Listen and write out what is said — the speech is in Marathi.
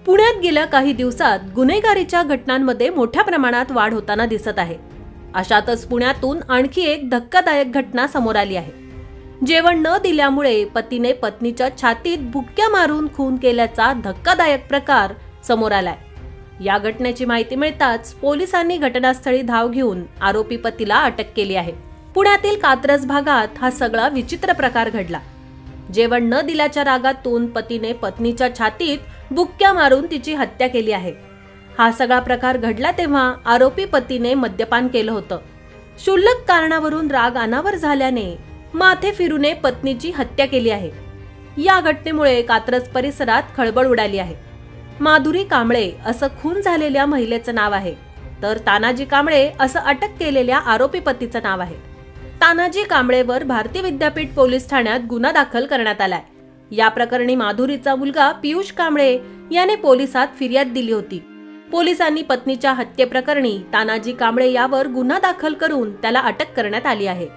पुण्यात गेल्या काही दिवसात गुन्हेगारीच्या घटनांमध्ये मोठ्या प्रमाणात वाढ होताना दिसत आहे। अशातच पुण्यातून आणखी एक धक्कादायक घटना समोर आली आहे। जेवण न दिल्यामुळे पतीने पत्नीच्या छातीत बुक्क्या मारून खून केल्याचा धक्कादायक प्रकार समोर आलाय। या घटनेची माहिती मिळताच पोलिसांनी घटनास्थळी धाव घेऊन आरोपी पतीला अटक केली आहे। पुण्यातील कात्रज भागात हा सगळा विचित्र प्रकार घडला। जेवण न दिल्याच्या रागातून पतीने पत्नीच्या छातीत बुक्क्या मारून तिची हत्या केली आहे। हा सगळा प्रकार घडला तेव्हा आरोपी पतीने मद्यपान केलं होतं। क्षुल्लक कारणावरून राग अनावर झाल्याने माथे फिरूने पत्नीची हत्या केली आहे। या घटनेमुळे कात्रज परिसरात खळबळ उडाली आहे। माधुरी कांबळे असं खून झालेल्या महिलेचं नाव आहे, तर तानाजी कांबळे असं अटक केलेल्या आरोपी पतीचं नाव आहे। तानाजी कांबळेवर भारतीय विद्यापीठ पोलीस ठाण्यात गुन्हा दाखल करण्यात आलाय। या प्रकरणी माधुरीचा मुलगा पियुष कांबळे याने पोलिसात फिर्याद दिली होती। पोलिसांनी पत्नीच्या हत्येप्रकरणी तानाजी कांबळे यावर गुन्हा दाखल करून त्याला अटक करण्यात आली आहे।